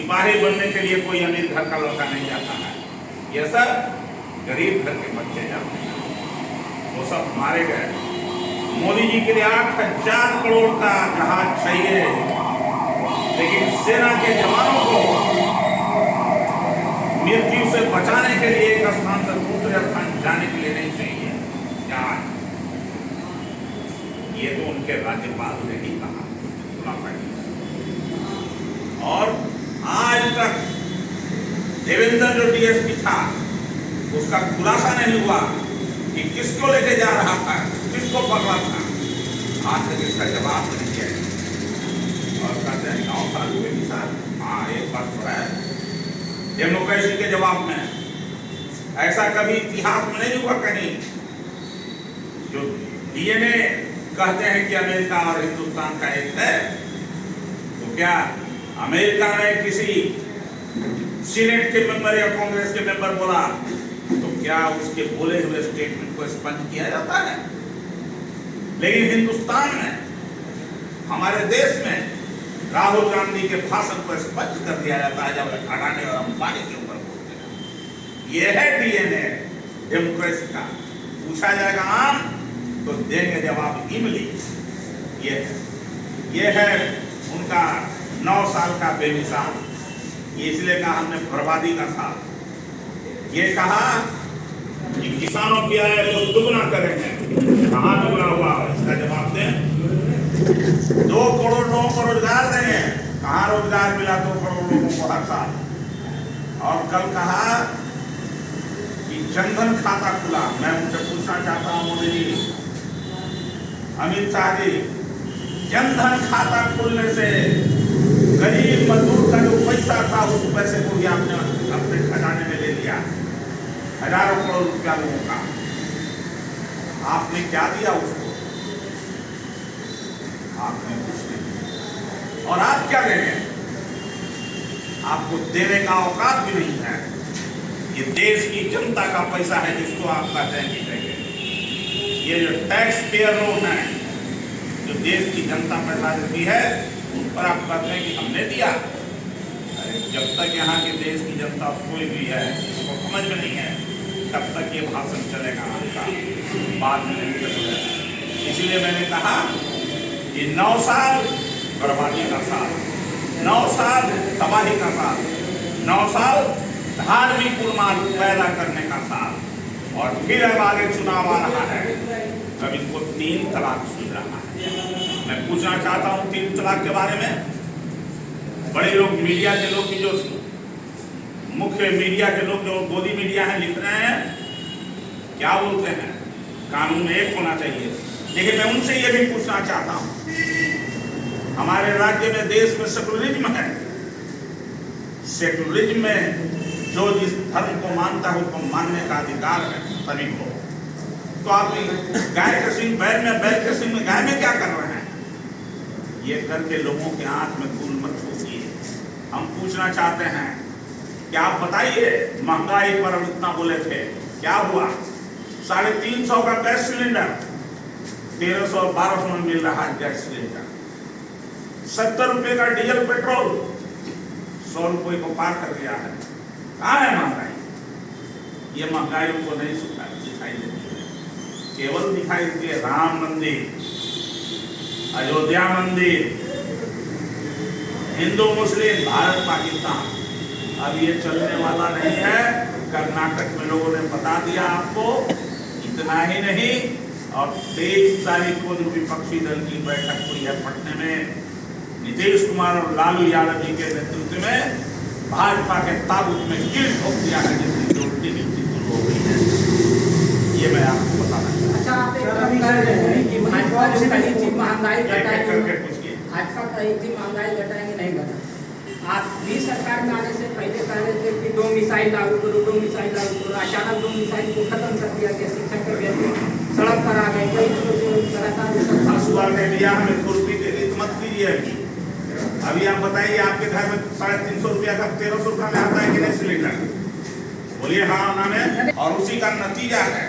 सिपाही बनने के लिए कोई अमीर घर का लड़का नहीं जाता है, ये सब गरीब घर के बच्चे जाते हैं, वो सब मारे गए। मोदी जी के लिए 8,000 करोड़ का जहाज चाहिए, लेकिन सेना के जवानों को मृत्यु से बचाने के लिए एक स्थान से दूसरे स्थान जाने के लिए नहीं चाहिए जहाज। ये तो उनके राज्यपाल ने ही कहा। और आज तक देवेंद्र जो डीएसपी था उसका खुलासा नहीं हुआ कि किसको लेके जा रहा था, किसको पकड़ा था। आज तक इसका जवाब नहीं दिया। और कहते हैं 9 साल हुए किसान। हाँ, एक बात तो है, डेमोक्रेसी के जवाब में ऐसा कभी इतिहास में नहीं हुआ कहीं। जो डीएनए कहते हैं कि अमेरिका और हिंदुस्तान का एक है, तो क्या अमेरिका में किसी सीनेट के मेंबर या कांग्रेस के मेंबर बोला तो क्या उसके बोले हुए स्टेटमेंट को स्पंज किया जाता है? लेकिन हिंदुस्तान में, हमारे देश में राहुल गांधी के भाषण को स्पष्ट कर दिया जाता है जब अडानी और अंबानी के ऊपर बोलते हैं। यह है डीएनए डेमोक्रेसी का। पूछा जाएगा आम तो देंगे जवाब इमली। ये है उनका 9 साल का बेमिसाल। ये इसलिए कहा हमने बर्बादी का साल। ये कहा कि किसानों की आय को दुगना करेंगे। कहाँ दुगना हुआ, इसका जवाब दें। 2 करोड़ लोगों को रोजगार देंगे। कहाँ रोजगार मिला 2 करोड़ लोगों को हर साल? और कल कहा कि जनधन खाता खुला। मैं उनसे पूछना चाहता हूँ मोदी जी, अमित शाह जी, जनधन खाता खुलने से गरीब मजदूर का जो पैसा था उस पैसे को भी आपने अपने खजाने में ले लिया। हजारों करोड़ रुपया लोगों का आपने क्या दिया उसको? आपने कुछ नहीं। और आप क्या दे रहे हैं? आपको देने का औकात भी नहीं है। ये देश की जनता का पैसा है जिसको आप कहते हैं कि देंगे। ये जो टैक्स पेयर लोग हैं, जो देश की जनता पैसा देती है, उन पर आप कहते हैं कि हमने दिया। अरे जब तक यहाँ के देश की जनता सोई हुई है, उसको समझ में नहीं है, तब तक ये भाषण चलेगा आपका, बाद में नहीं चलेगा। इसलिए मैंने कहा कि 9 साल बर्बादी का साल, 9 साल तबाही का साल, 9 साल धार्मिक उन्माद पैदा करने का साल। और फिर अब आगे चुनाव आ रहा है, अब इनको 3 तलाक सुन रहा है। मैं पूछना चाहता हूँ 3 तलाक के बारे में। बड़े लोग, मीडिया के लोग भी, जो मुख्य मीडिया के लोग जो गोदी मीडिया है, लिख रहे हैं, क्या बोलते हैं? कानून एक होना चाहिए। लेकिन मैं उनसे ये भी पूछना चाहता हूँ, हमारे राज्य में, देश में सेकुलरिज्म है। सेकुलरिज्म में जो जिस धर्म को मानता है उसको मानने का अधिकार है सभी को। तो आप गाय के सिंह बैल में, बैल के सिंह में गाय में क्या कर रहे हैं? ये करके लोगों के आंख में धूल मत छोड़िए। हम पूछना चाहते हैं कि आप बताइए, महंगाई पर हम इतना बोले थे, क्या हुआ? 350 का गैस सिलेंडर 1300 और 1200 में मिल रहा है गैस सिलेंडर। 70 रुपए का डीजल पेट्रोल 100 रुपए को पार कर गया है। कहाँ है महंगाई? ये महंगाई उनको नहीं दिखाई देती है, केवल दिखाई देती है राम मंदिर, अयोध्या मंदिर, हिंदू मुस्लिम, भारत पाकिस्तान। अब ये चलने वाला नहीं है। कर्नाटक में लोगों ने बता दिया आपको। इतना ही नहीं, और 23 तारीख को जो विपक्षी दल की बैठक हुई है पटने में, नीतीश कुमार और लालू यादव जी के नेतृत्व में भाजपा के ताबूत में कील ठोक दिया है, जिसकी उल्टी गिनती शुरू हो गई है। ये मैं आपको बताना चाहता हूँ। अच्छा, आप एक कह रहे हैं कि भाजपा ने कही थी महंगाई घटाएंगे, भाजपा कही थी महंगाई घटाएंगे, नहीं घटा। आप भी सरकार में आने से पहले कह रहे थे कि 2 मिसाइल लागू करो, 2 मिसाइल लागू करो। अचानक 2 मिसाइल को खत्म कर दिया गया। शिक्षक के बेटे सड़क पर आ गए, कई लगातार ने लिया, हमें कुर्सी दे दी, तो मत कीजिए। अभी आप बताइए, आपके घर में 350 रुपया का 1300 रुपया में आता है कि नहीं सिलेंडर? बोलिए हाँ ना में। और उसी का नतीजा है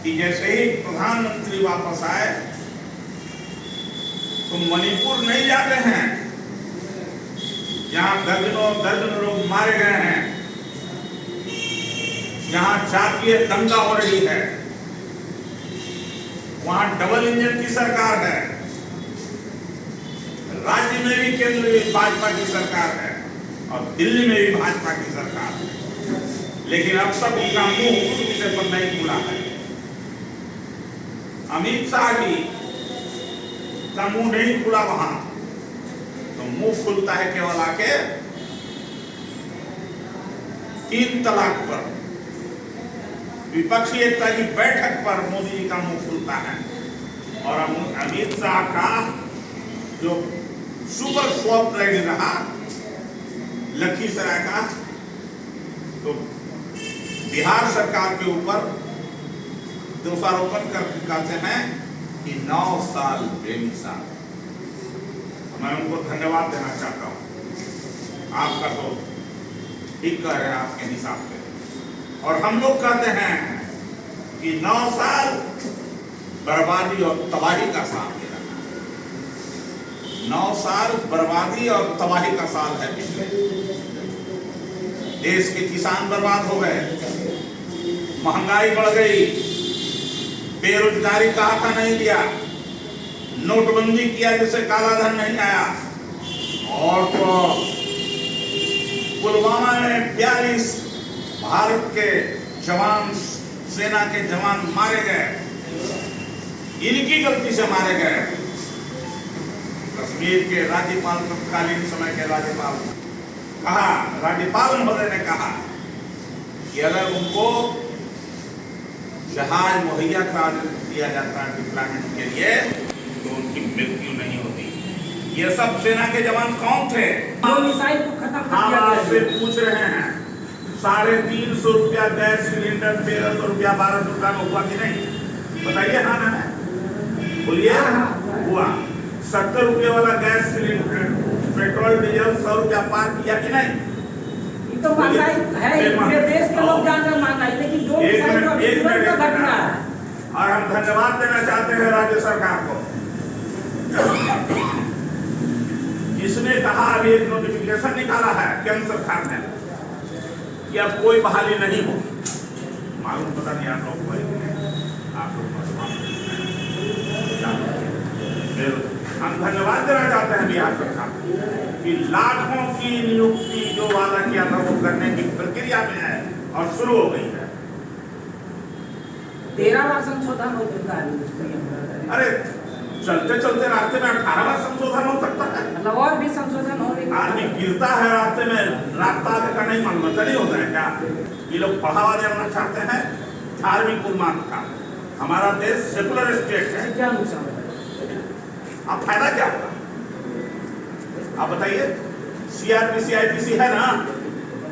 कि जैसे ही प्रधानमंत्री वापस आए तो मणिपुर नहीं जाते हैं जहां जहां दर्जनों लोग मारे गए हैं, जहां जातीय दंगा हो रही है, वहां डबल इंजन की सरकार है, राज्य में भी केंद्र में भाजपा की सरकार है और दिल्ली में भी भाजपा की सरकार है, लेकिन अब तक उनका मुंह उस विषय पर नहीं खुला है। अमित शाह जी का मुंह नहीं खुला वहां, तो मुंह खुलता है केवल आके 3 तलाक पर, विपक्षी एकता की बैठक पर मोदी जी का मुंह खुलता है। और अमित शाह का जो सुपर स्वप्न रहा लखीसराय का, तो बिहार सरकार के ऊपर दोषारोपण करके कहते हैं कि 9 साल बेमिसाल। मैं उनको धन्यवाद देना चाहता हूं, आपका तो ठीक कह रहे हैं आपके हिसाब से, और हम लोग कहते हैं कि 9 साल बर्बादी और तबाही का साल है। 9 साल बर्बादी और तबाही का साल है। पिछले देश के किसान बर्बाद हो गए, महंगाई बढ़ गई, बेरोजगारी का आता नहीं दिया, नोटबंदी किया जिससे काला धन नहीं आया, और तो पुलवामा में 42 भारत के जवान, सेना के जवान मारे गए, इनकी गलती से मारे गए। कश्मीर के राज्यपाल, तत्कालीन समय के राज्यपाल कहा, राज्यपाल महोदय ने कहा कि अगर उनको जहाज मुहैया करा दिया जाता है डिप्लॉयमेंट के लिए तो उनकी मृत्यु नहीं होती। ये सब सेना के जवान कौन थे? मिसाइल को खत्म कर हम दिया आपसे पूछ रहे हैं, 350 रुपया गैस सिलेंडर 1300 रुपया 1200 रुपया में हुआ कि नहीं? बताइए। हाँ ना, बोलिए। हुआ। 70 रुपये वाला गैस सिलेंडर, पेट्रोल डीजल 100 रुपया पार किया कि नहीं? ये तो महंगाई है, पूरे देश के लोग जानकर महंगाई, लेकिन जो मिसाइल का घटना है। और हम धन्यवाद देना चाहते हैं राज्य सरकार को, जिसने कहा, अभी एक नोटिफिकेशन निकाला है केंद्र सरकार ने कि अब कोई बहाली नहीं होगी। मालूम पता नहीं आप लोग को, आप लोग हम धन्यवाद देना चाहते हैं बिहार सरकार कि लाखों की नियुक्ति जो वादा किया था वो करने की प्रक्रिया में है और शुरू हो गई है। 13वां संशोधन हो चुका है। अरे चलते चलते रास्ते में 18वां संशोधन हो सकता है। मतलब और भी संशोधन हो रही। आदमी गिरता है रास्ते में, रास्ता आगे का नहीं मालूम नहीं होता है क्या? ये लोग बढ़ावा देना चाहते हैं धार्मिक उन्माद का। हमारा देश सेकुलर स्टेट है, क्या नुकसान है? अब फायदा क्या होगा आप बताइए? सीआरपीसी आईपीसी है ना,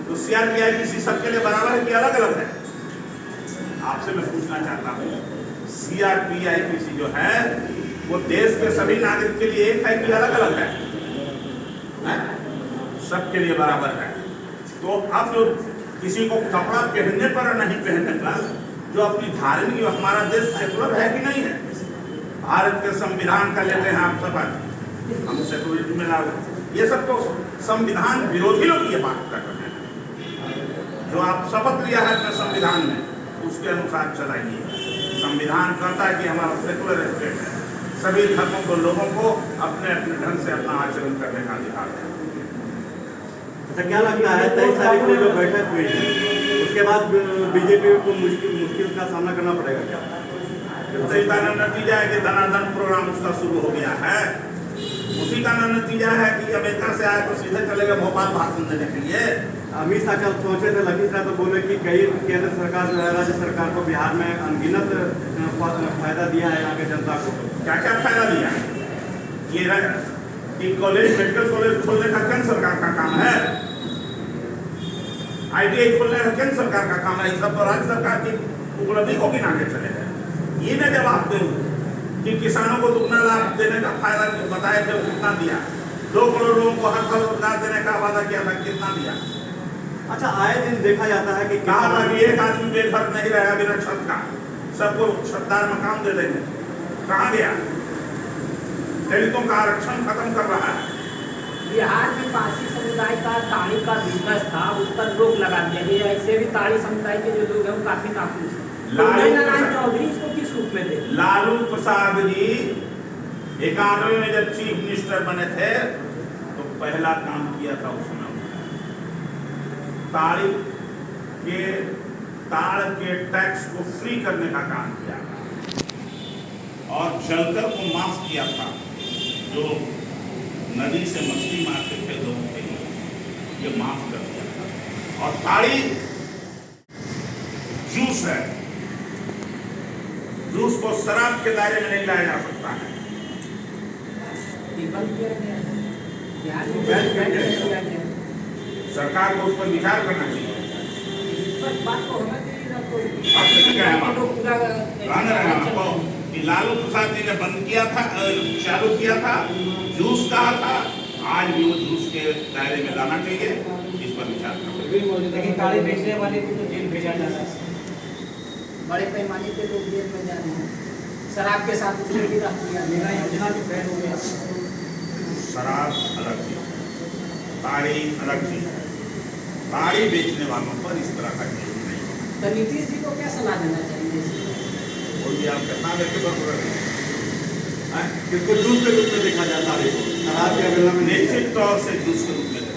तो सीआरपी आईपीसी सबके लिए बराबर है कि अलग अलग है? आपसे मैं पूछना चाहता हूँ, सीआरपी आईपीसी जो है वो देश के सभी नागरिक के लिए एक है कि अलग अलग है? सबके लिए बराबर है। तो अब जो किसी को कपड़ा पहनने पर और नहीं पहनने पर, जो अपनी धार्मिक, हमारा देश सेकुलर है कि नहीं है? भारत के संविधान का लेते हैं आप सब, हम सेकुलरिज्म में लागू, ये सब तो संविधान विरोधी लोग ये बात कर रहे हैं। जो आप शपथ लिया है अपने संविधान में, उसके अनुसार चलाइए। संविधान कहता है कि हमारा सेकुलर स्टेट है, सभी धर्मों को, लोगों को अपने अपने ढंग से अपना आचरण करने का अधिकार है। अच्छा, क्या लगता है 23 तारीख को जो बैठक हुई है उसके बाद बीजेपी को मुश्किल का सामना करना पड़ेगा क्या? उसी का नतीजा है कि धनाधन प्रोग्राम उसका शुरू हो गया है। उसी का नतीजा है कि अमेरिका से आए तो सीधे चले गए भोपाल भाषण देने के लिए। अमित शाह कल पहुंचे थे लखीसराय, तो बोले कि कई केंद्र सरकार जो है राज्य सरकार को बिहार में अनगिनत फायदा दिया है यहाँ के जनता को। क्या क्या फायदा दिया? ये कॉलेज, मेडिकल कॉलेज खोलने का केंद्र सरकार का काम है, ITI खोलने का केंद्र सरकार का काम है। ये सब तो राज्य सरकार की उपलब्धि को गिना के चले गए। ये मैं जवाब दूं कि किसानों को दुगना लाभ देने का फायदा बताए थे, कितना दिया? 2 करोड़ लोगों को हर साल रोजगार देने का वादा किया था, कितना दिया? अच्छा, आए दिन देखा जाता है कि कहा था कि एक आदमी बेघर नहीं रहेगा बिना छत का, सबको छतदार मकान दे देंगे। कहाँ गया? दलितों का आरक्षण खत्म कर रहा है। बिहार में पारसी समुदाय का ताड़ी का बिजनेस था उस पर रोक लगा दिया गया। ऐसे भी ताड़ी समुदाय के जो लोग हैं वो काफी नाखुश हैं। लालू नारायण प्रसाद- चौधरी इसको किस रूप में देखें? लालू प्रसाद जी 91 में जब चीफ मिनिस्टर बने थे तो पहला काम किया था उसने ताड़ के टैक्स को फ्री करने का काम किया था और जलकर को माफ किया था। जो नदी से मछली मारते थे लोगों के लिए ये माफ कर दिया था। और ताड़ी जूस है, जूस को शराब के दायरे में नहीं लाया जा सकता है। ये बंद किया गया है। बिहार में बैन बैन किया किया गया है। सरकार को उस पर विचार करना चाहिए। इस बात को होना चाहिए ना कोई। आप कैसे कहें हम आपको? तो पूरा कहना है आपको कि लालू प्रसाद जी ने बंद किया था, चालू किया था, जूस कहा था, आज भी वो जूस के दायरे में लाना चाहिए, इस पर विचार करना चाहिए। लेकिन ताड़ी बेचने वाले को तो जेल भेजा जाता है। बड़े पैमाने पे लोग जेल में जा रहे हैं। शराब के साथ उसने भी रख दिया। मेरा योजना भी बैन हो गया। शराब अलग चीज, ताड़ी अलग चीज। ताड़ी बेचने वालों पर इस तरह का केस नहीं होना। तो नीतीश जी को क्या सलाह देना चाहिए? बोलिए आप कितना लेके बस रहे हैं? किसको जूस के रूप में देखा जाता है? शराब के अगला में निश्चित तौर से जूस के रूप में